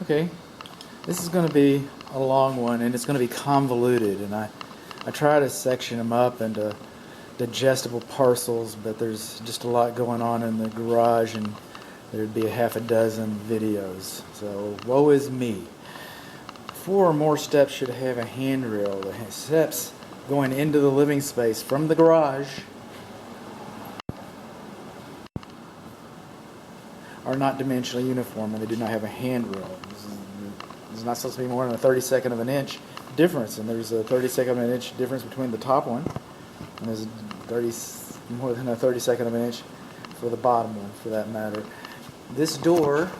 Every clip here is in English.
Okay, this is going to be a long one, and it's going to be convoluted, and I try to section them up into digestible parcels, but there's just a lot going on in the garage, and there'd be a half a dozen videos, so woe is me. 4 or more steps should have a handrail. The steps going into the living space from the garage are not dimensionally uniform, and they do not have a handrail. This is not supposed to be more than a 32nd of an inch difference, and there's a 32nd of an inch difference between the top one, and there's more than a 32nd of an inch for the bottom one, for that matter. This door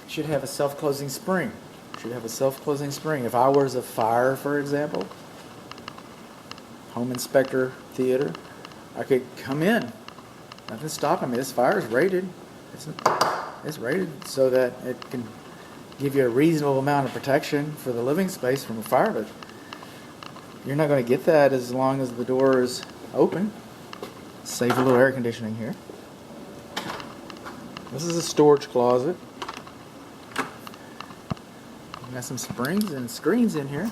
should have a self-closing spring. If I was a fire, for example, home inspector theater, I could come in. Nothing's stopping me. This fire is rated. It's rated so that it can give you a reasonable amount of protection for the living space from a fire, but you're not going to get that as long as the door is open. Save a little air conditioning here. This is a storage closet. Got some springs and screens in here.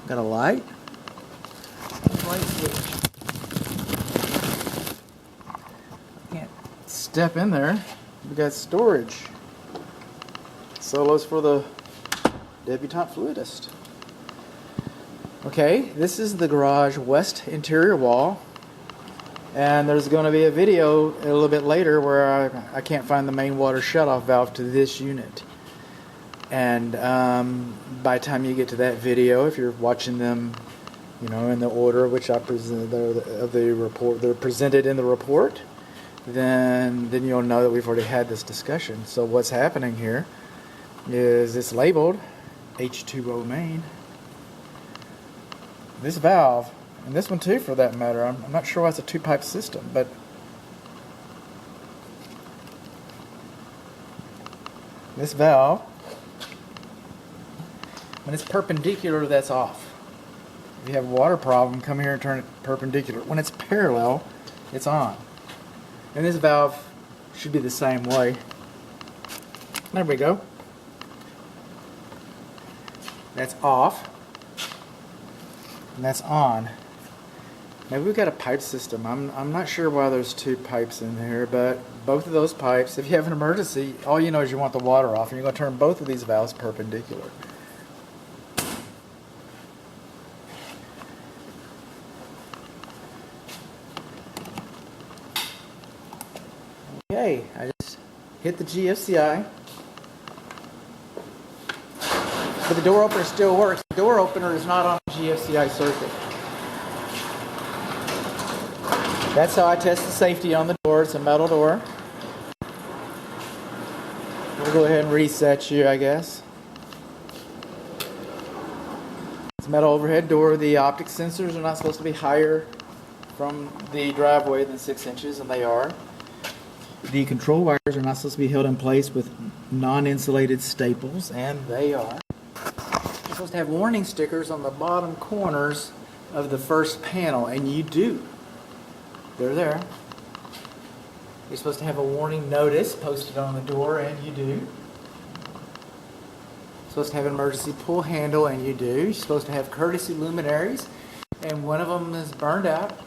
Got a light. Light switch. Can't step in there. We got storage. Solos for the debutante fluidist. Okay, this is the garage west interior wall, and there's going to be a video a little bit later where I can't find the main water shutoff valve to this unit. And by the time you get to that video, if you're watching them, in the order which I presented of the report, they're presented in the report, then you'll know that we've already had this discussion. So what's happening here is it's labeled H2O main. This valve, and this one too for that matter, I'm not sure why it's a 2-pipe system, but this valve, when it's perpendicular, that's off. If you have a water problem, come here and turn it perpendicular. When it's parallel, it's on. And this valve should be the same way. There we go. That's off. And that's on. Now we've got a pipe system. I'm not sure why there's 2 pipes in here, but both of those pipes, if you have an emergency, all you know is you want the water off, and you're going to turn both of these valves perpendicular. Okay, I just hit the GFCI. But the door opener still works. The door opener is not on the GFCI circuit. That's how I test the safety on the door. It's a metal door. We'll go ahead and reset you, I guess. It's a metal overhead door. The optic sensors are not supposed to be higher from the driveway than 6 inches, and they are. The control wires are not supposed to be held in place with non-insulated staples, and they are. You're supposed to have warning stickers on the bottom corners of the first panel, and you do. They're there. You're supposed to have a warning notice posted on the door, and you do. You're supposed to have an emergency pull handle, and you do. You're supposed to have courtesy luminaries, and one of them is burned out.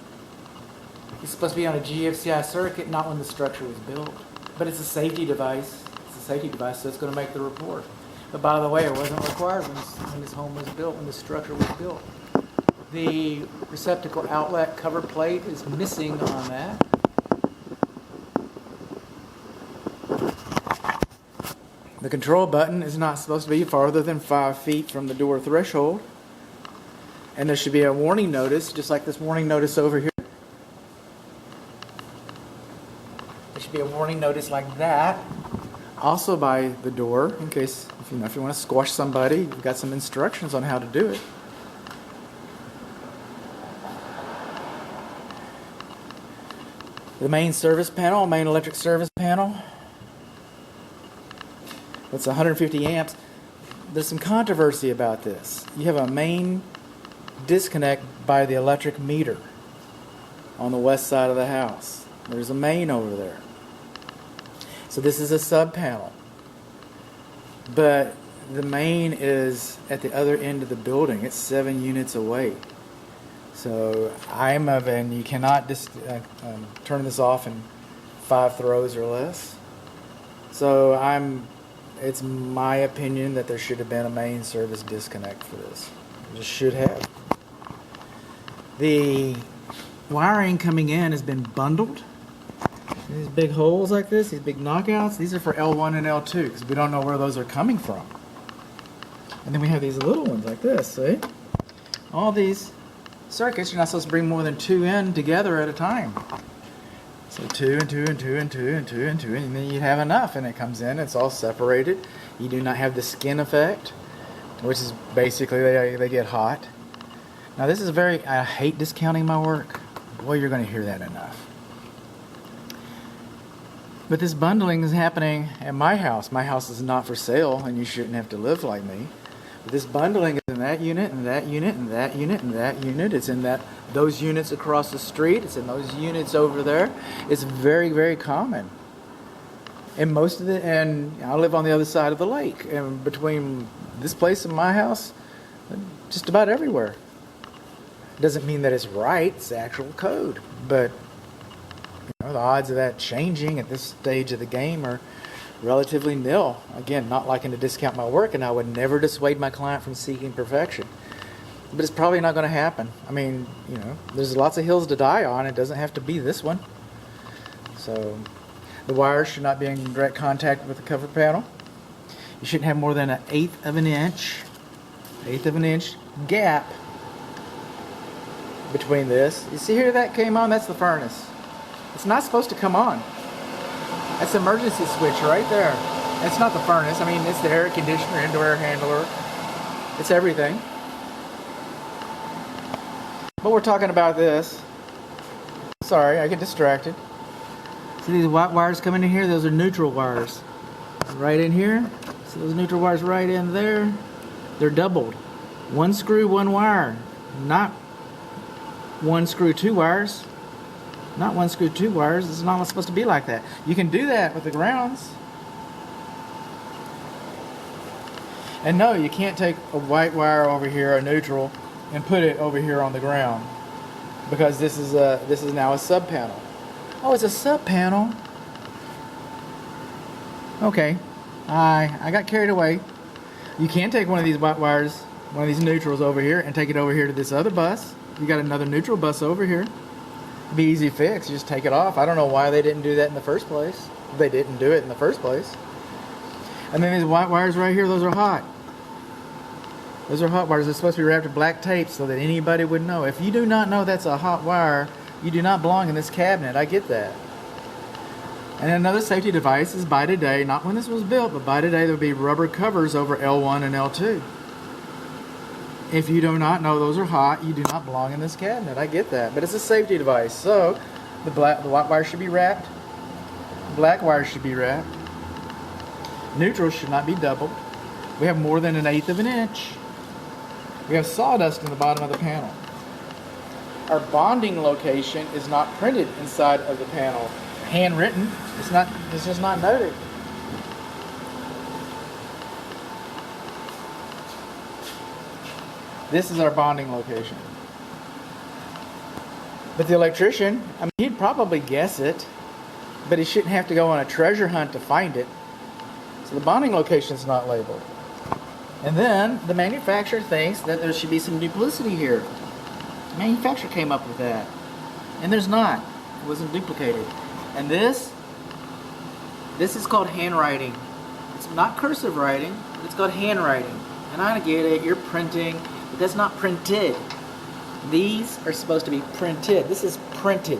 It's supposed to be on a GFCI circuit, not when the structure was built. But it's a safety device. It's a safety device, so it's going to make the report. But by the way, it wasn't required when this home was built, when the structure was built. The receptacle outlet cover plate is missing on that. The control button is not supposed to be farther than 5 feet from the door threshold. And there should be a warning notice, just like this warning notice over here. There should be a warning notice like that, also by the door, in case if you want to squash somebody, you've got some instructions on how to do it. The main service panel, main electric service panel. It's 150 amps. There's some controversy about this. You have a main disconnect by the electric meter on the west side of the house. There's a main over there. So this is a sub panel. but the main is at the other end of the building. It's 7 units away. So I'm of, and you cannot turn this off in 5 throws or less. So it's my opinion that there should have been a main service disconnect for this. It just should have. The wiring coming in has been bundled. These big holes like this, these big knockouts, these are for L1 and L2 because we don't know where those are coming from. And then we have these little ones like this, see? All these circuits, you're not supposed to bring more than 2 in together at a time. So 2 and 2 and 2 and 2 and 2 and 2, and then you have enough, and it comes in, it's all separated. You do not have the skin effect, which is basically they get hot. Now this is I hate discounting my work. Boy, you're going to hear that enough. But this bundling is happening at my house. My house is not for sale, and you shouldn't have to live like me. But this bundling is in that unit, and that unit, and that unit, and that unit. It's in those units across the street. It's in those units over there. It's very, very common. And and I live on the other side of the lake. And between this place and my house, just about everywhere. It doesn't mean that it's right. It's the actual code. But the odds of that changing at this stage of the game are relatively nil. Again, not liking to discount my work, and I would never dissuade my client from seeking perfection. But it's probably not going to happen. I mean, there's lots of hills to die on. It doesn't have to be this one. So the wires should not be in direct contact with the cover panel. You shouldn't have more than 1/8 of an inch gap between this. You see here that came on? That's the furnace. It's not supposed to come on. That's the emergency switch right there. It's not the furnace. I mean, it's the air conditioner, indoor air handler. It's everything. But we're talking about this. Sorry, I get distracted. See these white wires coming in here? Those are neutral wires. Right in here. See those neutral wires right in there? They're doubled. 1 screw, 1 wire. Not 1 screw, 2 wires. Not 1 screw, 2 wires. It's not supposed to be like that. You can do that with the grounds. And no, you can't take a white wire over here, a neutral, and put it over here on the ground, because this is now a sub panel. Oh, it's a sub panel. Okay, I got carried away. You can take one of these white wires, one of these neutrals over here, and take it over here to this other bus. You got another neutral bus over here. It'd be easy fix. You just take it off. I don't know why they didn't do that in the first place. They didn't do it in the first place. And then these white wires right here, those are hot. Those are hot wires. They're supposed to be wrapped with black tape so that anybody would know. If you do not know that's a hot wire, you do not belong in this cabinet. I get that. And another safety device is by today, not when this was built, but by today there will be rubber covers over L1 and L2. If you do not know those are hot, you do not belong in this cabinet. I get that. But it's a safety device. So the white wire should be wrapped. Black wire should be wrapped. Neutral should not be doubled. We have more than 1/8 of an inch. We have sawdust in the bottom of the panel. Our bonding location is not printed inside of the panel. Handwritten. It's just not noted. This is our bonding location. But the electrician, I mean, he'd probably guess it, but he shouldn't have to go on a treasure hunt to find it. So the bonding location is not labeled. And then the manufacturer thinks that there should be some duplicity here. The manufacturer came up with that. And there's not. It wasn't duplicated. And this is called handwriting. It's not cursive writing, but it's called handwriting. And I get it, you're printing, but that's not printed. These are supposed to be printed. This is printed.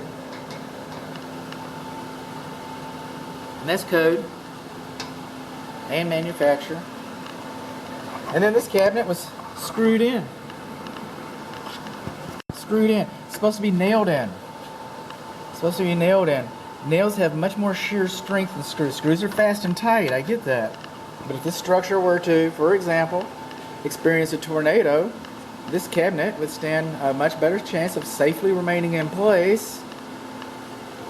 And that's code and manufacturer. And then this cabinet was screwed in. Screwed in. It's supposed to be nailed in. It's supposed to be nailed in. Nails have much more shear strength than screws. Screws are fast and tight, I get that. But if this structure were to, for example, experience a tornado, this cabinet would stand a much better chance of safely remaining in place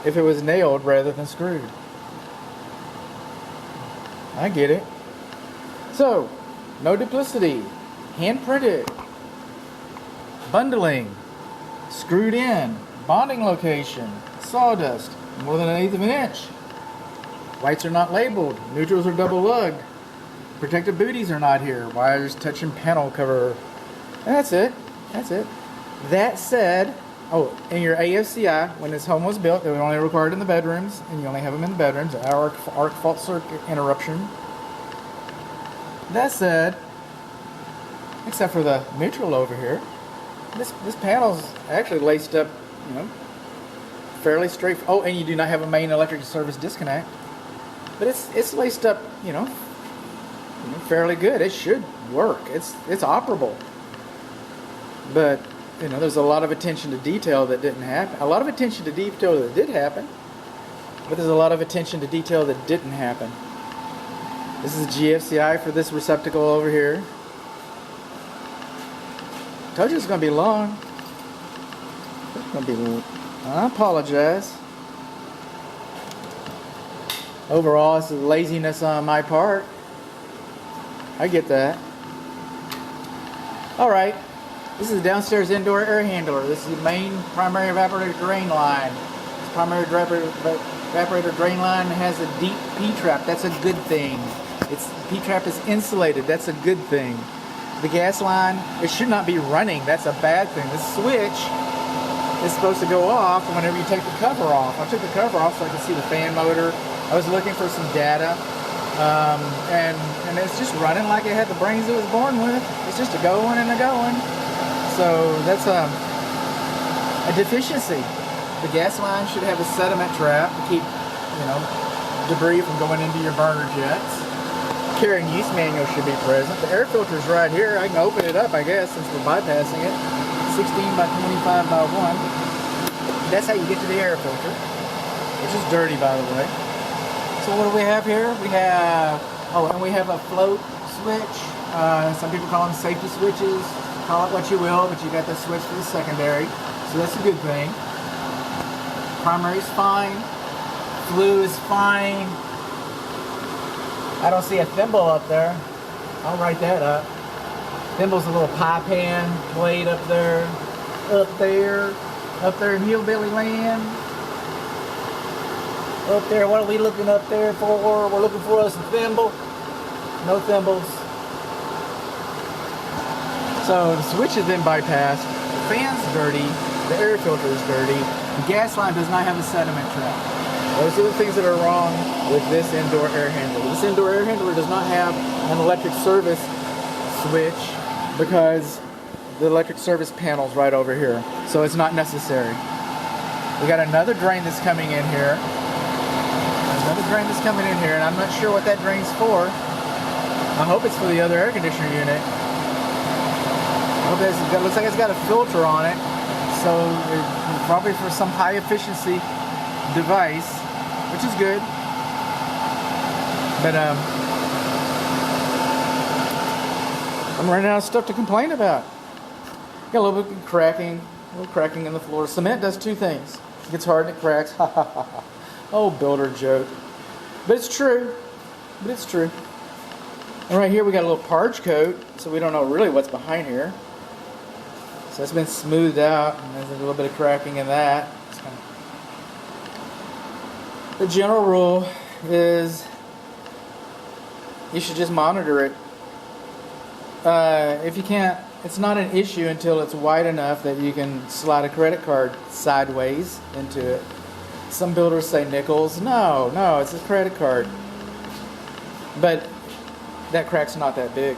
if it was nailed rather than screwed. I get it. So, no duplicity, hand printed, bundling, screwed in, bonding location, sawdust, more than 1/8 of an inch. Whites are not labeled, neutrals are double lugged, protective booties are not here, wires touching panel cover. And that's it. That's it. That said, oh, in your AFCI, when this home was built, they were only required in the bedrooms, and you only have them in the bedrooms. Arc fault circuit interruption. That said, except for the neutral over here, this panel's actually laced up, you know, fairly straight. Oh, and you do not have a main electric service disconnect, but it's laced up, you know, fairly good. It should work. It's operable. But you know, there's a lot of attention to detail that didn't happen. A lot of attention to detail that did happen, but there's a lot of attention to detail that didn't happen. This is GFCI for this receptacle over here. Told you it's going to be long. It's going to be. I apologize. Overall, it's laziness on my part. I get that. All right. This is the downstairs indoor air handler. This is the main primary evaporator drain line. This primary evaporator drain line has a deep P-trap. That's a good thing. Its P-trap is insulated. That's a good thing. The gas line, it should not be running. That's a bad thing. The switch is supposed to go off whenever you take the cover off. I took the cover off so I could see the fan motor. I was looking for some data. And it's just running like it had the brains it was born with. It's just a going and a going. So that's a deficiency. The gas line should have a sediment trap to keep, you know, debris from going into your burner jets. Care and use manual should be present. The air filter is right here. I can open it up, I guess, since we're bypassing it. 16 by 25 by 1. That's how you get to the air filter, which is dirty, by the way. So what do we have here? We have, oh, and we have a float switch. Some people call them safety switches. Call it what you will, but you got the switch for the secondary. So that's a good thing. Primary's fine. Flue is fine. I don't see a thimble up there. I'll write that up. Thimble's a little pie pan blade up there. Up there in hillbilly land. Up there, what are we looking up there for? We're looking for us a thimble. No thimbles. So the switch has been bypassed. The fan's dirty. The air filter is dirty. The gas line does not have a sediment trap. Those are the things that are wrong with this indoor air handler. This indoor air handler does not have an electric service switch because the electric service panel's right over here. So it's not necessary. We got another drain that's coming in here. And I'm not sure what that drain's for. I hope it's for the other air conditioner unit. I hope it looks like it's got a filter on it. So it's probably for some high efficiency device, which is good. But I'm running out of stuff to complain about. Got a little bit of cracking in the floor. Cement does two things. It gets hard and it cracks. Oh, builder joke. But it's true. And right here we got a little parge coat, so we don't know really what's behind here. So it's been smoothed out, and there's a little bit of cracking in that. The general rule is you should just monitor it. If you can't, it's not an issue until it's wide enough that you can slide a credit card sideways into it. Some builders say nickels. No, it's a credit card. But that crack's not that big.